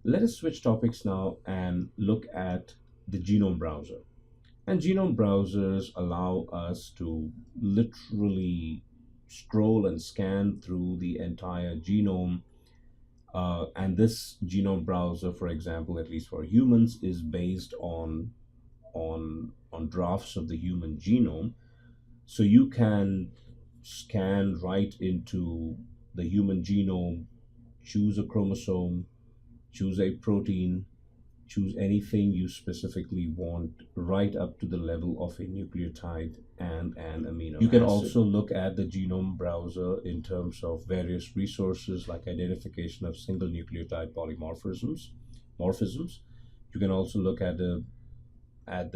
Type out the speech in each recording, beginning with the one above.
Let us switch topics now and look at the Genome Browser. And Genome browsers allow us to literally scroll and scan through the entire genome. And this genome browser, for example, at least for humans, is based on drafts of the human genome. So you can scan right into the human genome, choose a chromosome, choose a protein, choose anything you specifically want, right up to the level of a nucleotide and an amino acid. You can also look at the genome browser in terms of various resources like identification of single nucleotide polymorphisms. Morphisms. You can also look at the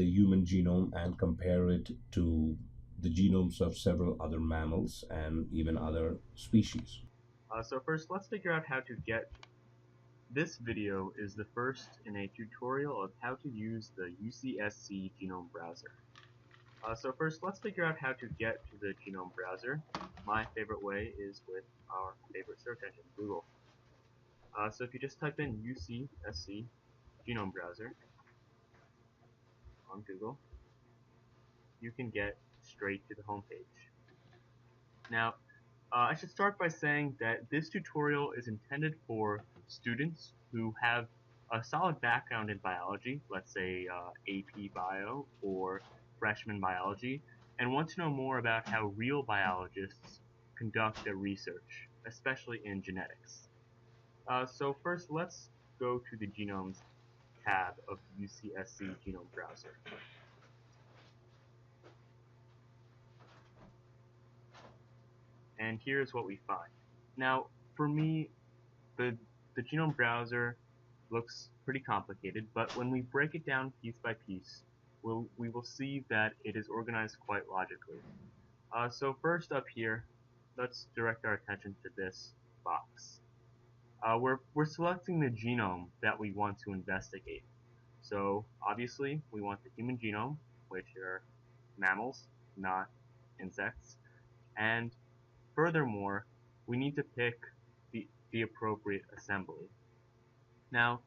human genome and compare it to the genomes of several other mammals and even other species. So first, let's figure out how to get. This video is the first in a tutorial of how to use the UCSC Genome Browser. So first, let's figure out how to get to the Genome Browser. My favorite way is with our favorite search engine, Google. So if you just type in UCSC Genome Browser on Google, you can get straight to the homepage. Now, I should start by saying that this tutorial is intended for students who have a solid background in biology, let's say AP Bio or freshman biology, and want to know more about how real biologists conduct their research, especially in genetics. So first, let's go to the Genomes tab of the UCSC Genome Browser. And here's what we find. Now, for me, the, the Genome Browser looks pretty complicated, but when we break it down piece by piece, we will see that it is organized quite logically. So first up here, let's direct our attention to this box. We're selecting the genome that we want to investigate. So obviously, we want the human genome, which are mammals, not insects, and furthermore, we need to pick the appropriate assembly. Now,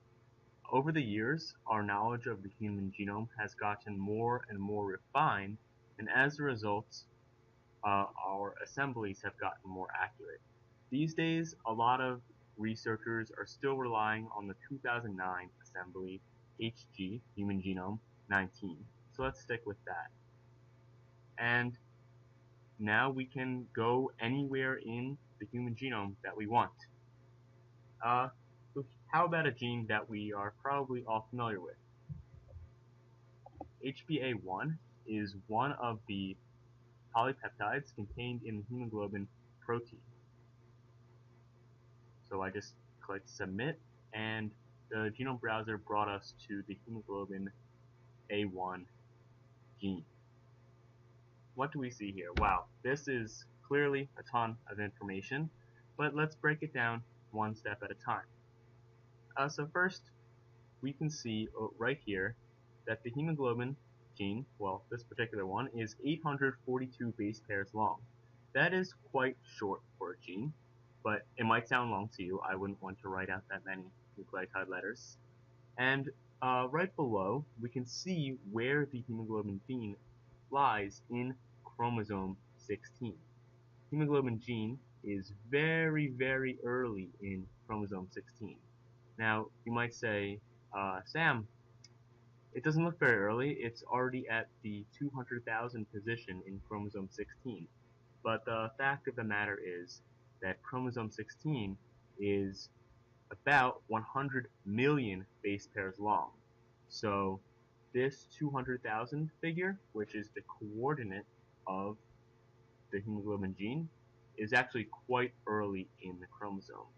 over the years, our knowledge of the human genome has gotten more and more refined, and as a result, our assemblies have gotten more accurate. These days, a lot of researchers are still relying on the 2009 assembly HG, Human Genome 19. So let's stick with that. And now we can go anywhere in the human genome that we want. Uh, so how about a gene that we are probably all familiar with? HbA1 is one of the polypeptides contained in the hemoglobin protein. So I just clicked submit, and the genome browser brought us to the hemoglobin A1 gene. What do we see here? Wow, this is clearly a ton of information, but let's break it down one step at a time. So first, we can see right here that the hemoglobin gene, well, this particular one, is 842 base pairs long. That is quite short for a gene, but it might sound long to you. I wouldn't want to write out that many nucleotide letters. And right below, we can see where the hemoglobin gene lies in chromosome 16. Hemoglobin gene is very, very early in chromosome 16. Now, you might say, Sam, it doesn't look very early. It's already at the 200,000 position in chromosome 16. But the fact of the matter is that chromosome 16 is about 100 million base pairs long. So this 200,000 figure, which is the coordinate of the hemoglobin gene, is actually quite early in the chromosome.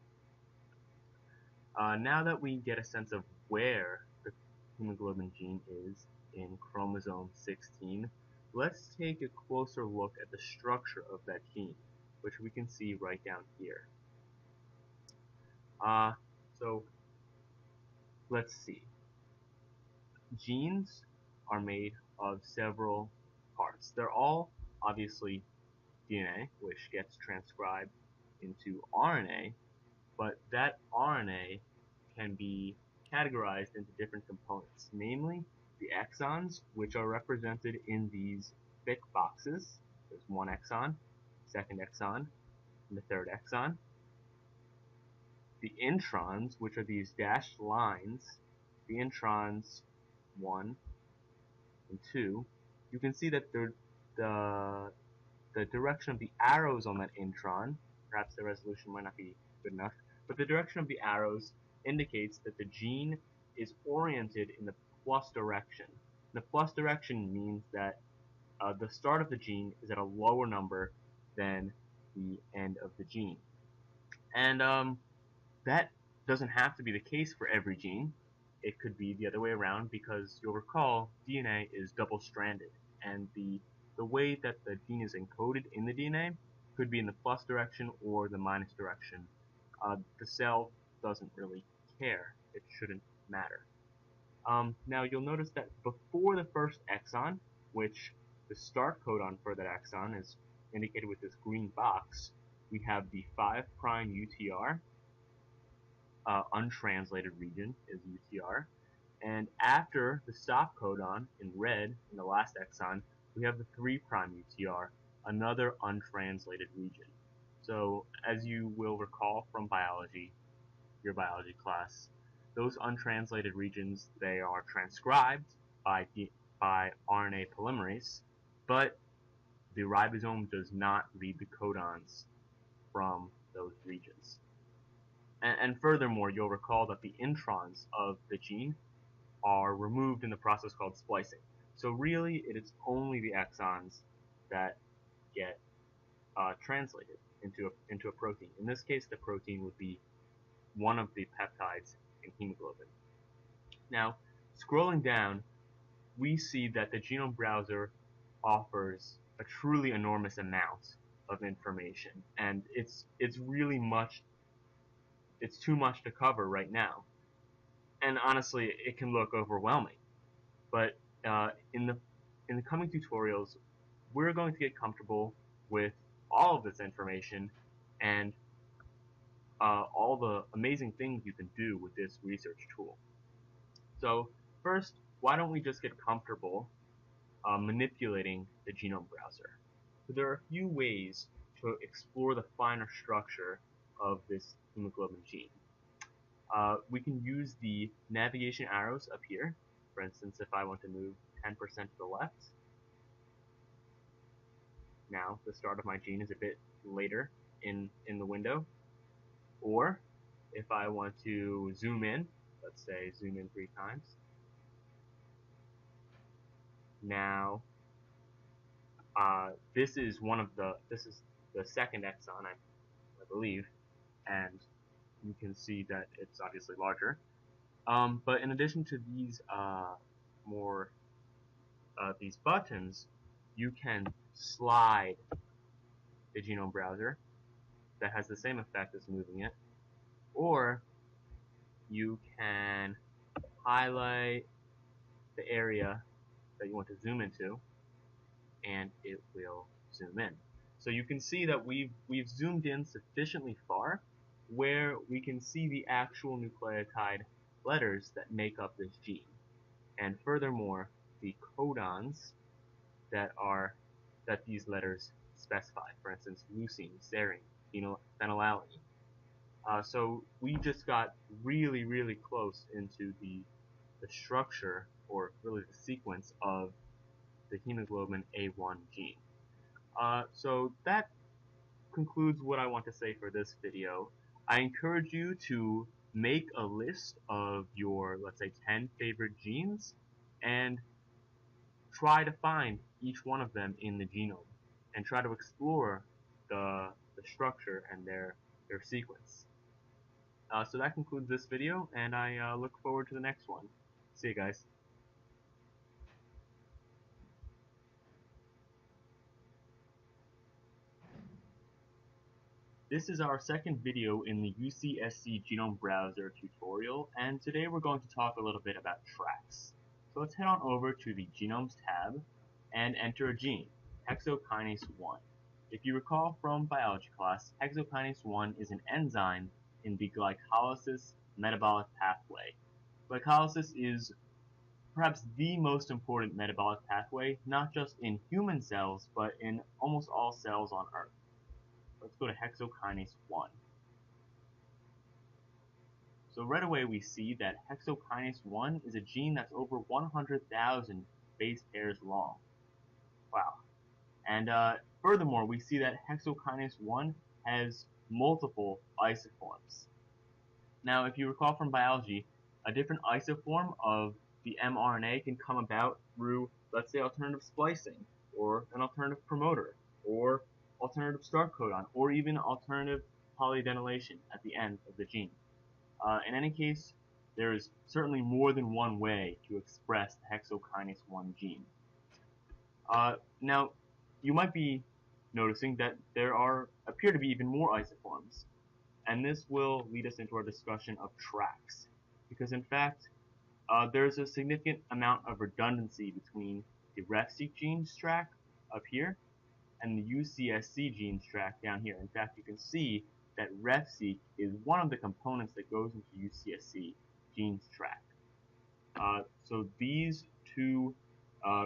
Now that we get a sense of where the hemoglobin gene is in chromosome 16, let's take a closer look at the structure of that gene, which we can see right down here. So let's see. Genes are made of several parts. They're all obviously DNA, which gets transcribed into RNA, but that RNA can be categorized into different components, namely the exons, which are represented in these thick boxes. There's one exon, second exon, and the third exon. The introns, which are these dashed lines, the introns 1 and 2, you can see that the direction of the arrows on that intron, perhaps the resolution might not be good enough, but the direction of the arrows indicates that the gene is oriented in the plus direction. The plus direction means that the start of the gene is at a lower number than the end of the gene. And that doesn't have to be the case for every gene. It could be the other way around, because you'll recall DNA is double-stranded, and the way that the gene is encoded in the DNA could be in the plus direction or the minus direction. The cell doesn't really care. It shouldn't matter. Now you'll notice that before the first exon, which the start codon for that exon is indicated with this green box, we have the 5' UTR, untranslated region is UTR, and after the stop codon in red in the last exon, we have the 3' UTR, another untranslated region. So as you will recall from biology, your biology class, those untranslated regions, they are transcribed by RNA polymerase, but the ribosome does not read the codons from those regions. And furthermore, you'll recall that the introns of the gene are removed in the process called splicing. So really, it is only the exons that get translated into a protein. In this case, the protein would be one of the peptides in hemoglobin. Now, scrolling down, we see that the Genome Browser offers a truly enormous amount of information, and it's too much to cover right now. And honestly, it can look overwhelming. But in the coming tutorials, we're going to get comfortable with all of this information and all the amazing things you can do with this research tool. So first, why don't we just get comfortable manipulating the Genome Browser? So there are a few ways to explore the finer structure of this hemoglobin gene. We can use the navigation arrows up here. For instance, if I want to move 10% to the left, now the start of my gene is a bit later in the window. Or if I want to zoom in, let's say zoom in 3 times. Now, this is the second exon, I believe, and you can see that it's obviously larger. But in addition to these these buttons, you can slide the Genome Browser. That has the same effect as moving it. Or you can highlight the area that you want to zoom into, and it will zoom in. So you can see that we've zoomed in sufficiently far where we can see the actual nucleotide letters that make up this gene. And furthermore, the codons that these letters specify. For instance, leucine, serine, phenylalanine. So we just got really, really close into the structure, or really the sequence of the hemoglobin A1 gene. So that concludes what I want to say for this video. I encourage you to make a list of your, let's say, 10 favorite genes and try to find each one of them in the genome and try to explore the structure and their sequence. So that concludes this video, and I look forward to the next one. See you guys. This is our second video in the UCSC Genome Browser tutorial, and today we're going to talk a little bit about tracks. So let's head on over to the Genomes tab and enter a gene, Exo Kinase 1. If you recall from biology class, Exo Kinase 1 is an enzyme in the glycolysis metabolic pathway. Glycolysis is perhaps the most important metabolic pathway, not just in human cells, but in almost all cells on Earth. Let's go to hexokinase 1. So right away we see that hexokinase 1 is a gene that's over 100,000 base pairs long. Wow. And furthermore, we see that hexokinase 1 has multiple isoforms. Now, if you recall from biology, a different isoform of the mRNA can come about through, let's say, alternative splicing, or an alternative promoter, or alternative start codon, or even alternative polyadenylation at the end of the gene. In any case, there is certainly more than one way to express the hexokinase 1 gene. Now, you might be noticing that there appear to be even more isoforms, and this will lead us into our discussion of tracks, because in fact, there's a significant amount of redundancy between the RefSeq genes track up here and the UCSC genes track down here. In fact, you can see that RefSeq is one of the components that goes into UCSC genes track. So these two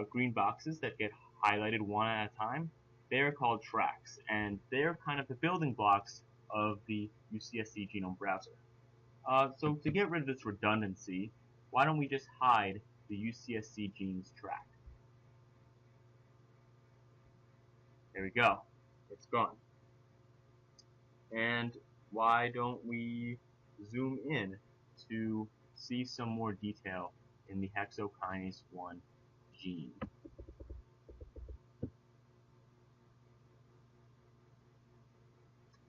green boxes that get highlighted one at a time, they're called tracks, and they're kind of the building blocks of the UCSC Genome Browser. So to get rid of this redundancy, why don't we just hide the UCSC genes track? There we go. It's gone. And why don't we zoom in to see some more detail in the hexokinase 1 gene?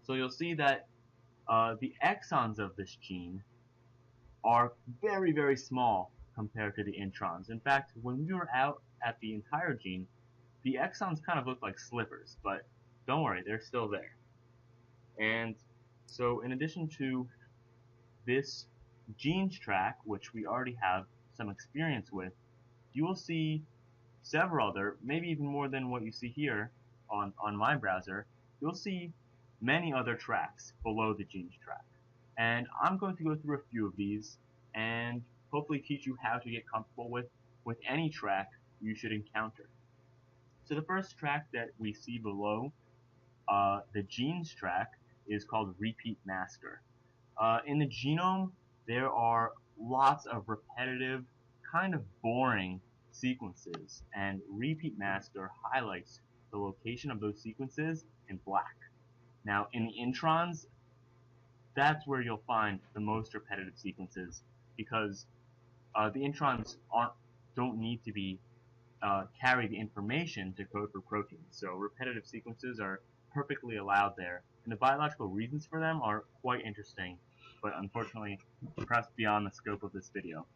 So you'll see that the exons of this gene are very, very small compared to the introns. In fact, when we were out at the entire gene, the exons kind of look like slivers, but don't worry, they're still there. And so in addition to this genes track, which we already have some experience with, you will see several other, maybe even more than what you see here on my browser, you'll see many other tracks below the genes track. And I'm going to go through a few of these and hopefully teach you how to get comfortable with any track you should encounter. So the first track that we see below the genes track is called repeat masker. In the genome, there are lots of repetitive, kind of boring sequences, and repeat masker highlights the location of those sequences in black. Now, in the introns, that's where you'll find the most repetitive sequences, because the introns don't need to be carry the information to code for proteins. So repetitive sequences are perfectly allowed there, and the biological reasons for them are quite interesting, but unfortunately, perhaps beyond the scope of this video.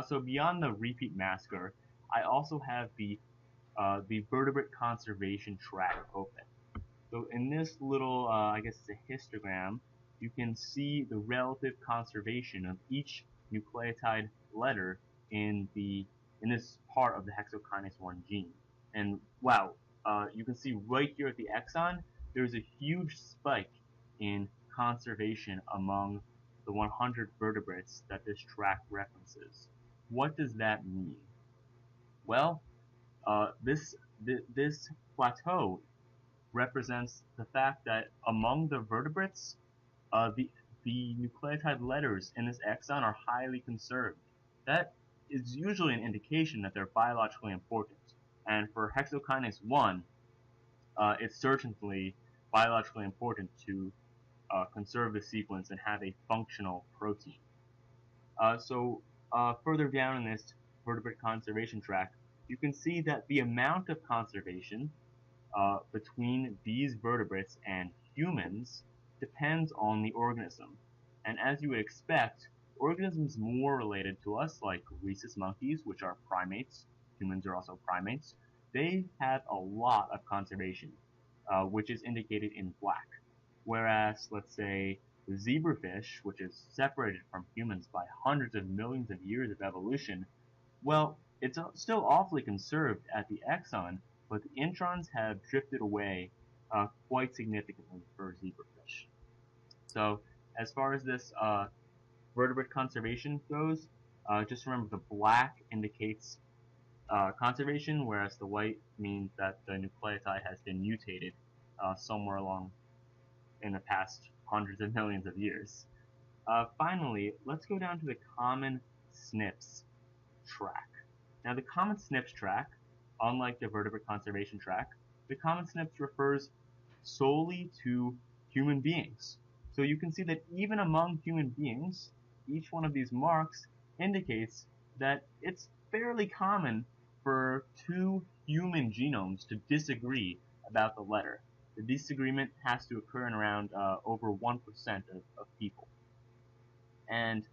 So beyond the repeat masker, I also have the vertebrate conservation track open. So in this little, I guess it's a histogram, you can see the relative conservation of each nucleotide letter in this part of the hexokinase 1 gene. And wow, you can see right here at the exon, there's a huge spike in conservation among the 100 vertebrates that this track references. What does that mean? Well, this plateau represents the fact that among the vertebrates, the nucleotide letters in this exon are highly conserved. That is usually an indication that they're biologically important. And for hexokinase 1, it's certainly biologically important to conserve the sequence and have a functional protein. So further down in this vertebrate conservation track, you can see that the amount of conservation between these vertebrates and humans depends on the organism. And as you would expect, organisms more related to us, like rhesus monkeys, which are primates, humans are also primates, they have a lot of conservation, which is indicated in black. Whereas, let's say, the zebrafish, which is separated from humans by hundreds of millions of years of evolution, well, it's still awfully conserved at the exon, but the introns have drifted away quite significantly for zebrafish. So as far as this vertebrate conservation goes, just remember the black indicates conservation, whereas the white means that the nucleotide has been mutated somewhere along in the past hundreds of millions of years. Finally, let's go down to the common SNPs track. Now, the common SNPs track, unlike the vertebrate conservation track, the common SNPs refers solely to human beings. So you can see that even among human beings, each one of these marks indicates that it's fairly common for two human genomes to disagree about the letter. The disagreement has to occur in around over 1% of people. And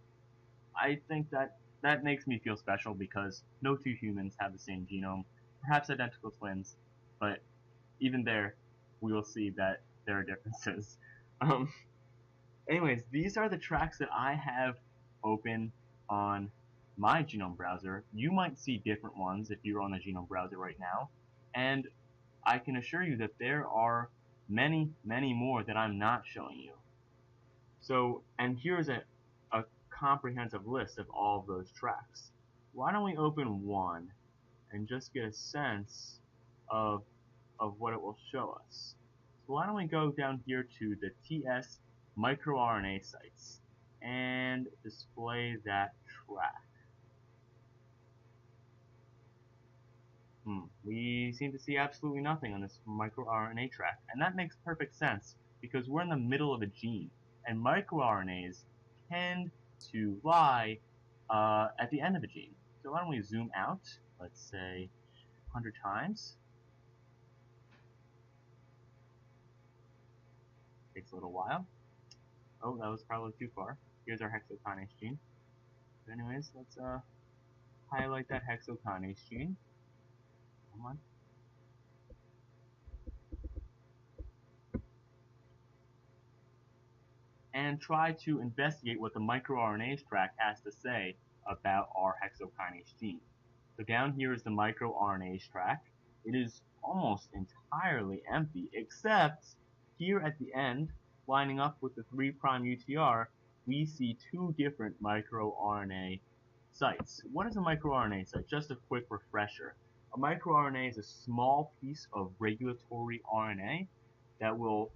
I think that makes me feel special because no two humans have the same genome, perhaps identical twins, but even there, we will see that there are differences. Um, Anyways, these are the tracks that I have open on my Genome Browser. You might see different ones if you're on the Genome Browser right now, and I can assure you that there are many, many more that I'm not showing you. So, and here's a comprehensive list of all of those tracks. Why don't we open one and just get a sense of what it will show us? So why don't we go down here to the TS microRNA sites and display that track. We seem to see absolutely nothing on this microRNA track, and that makes perfect sense because we're in the middle of a gene, and microRNAs tend to lie at the end of a gene. So why don't we zoom out, let's say 100 times. Takes a little while. Oh, that was probably too far. Here's our hexokinase gene. So anyways, let's highlight that hexokinase gene. Come on. And try to investigate what the microRNAs track has to say about our hexokinase gene. So down here is the microRNAs track. It is almost entirely empty, except here at the end, lining up with the 3' UTR, we see two different microRNA sites. What is a microRNA site? Just a quick refresher. A microRNA is a small piece of regulatory RNA that will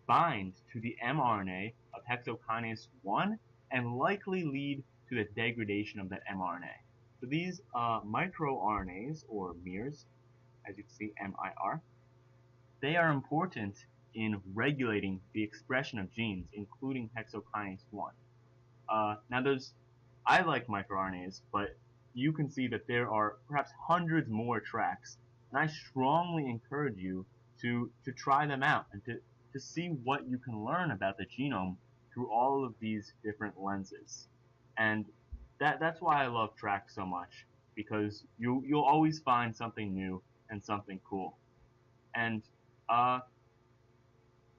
bind to the mRNA of hexokinase 1 and likely lead to the degradation of that mRNA. So these microRNAs, or mirs, as you can see, MIR, they are important in regulating the expression of genes, including hexokinase 1. Now I like microRNAs, but you can see that there are perhaps hundreds more tracks, and I strongly encourage you to try them out and to see what you can learn about the genome through all of these different lenses. And that's why I love tracks so much, because you'll always find something new and something cool. And uh,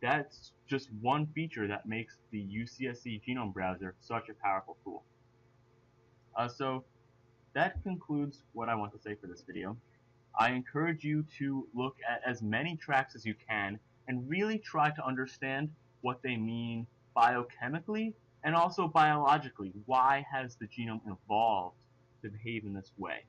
that's just one feature that makes the UCSC Genome Browser such a powerful tool. So that concludes what I want to say for this video. I encourage you to look at as many tracks as you can and really try to understand what they mean biochemically and also biologically. Why has the genome evolved to behave in this way?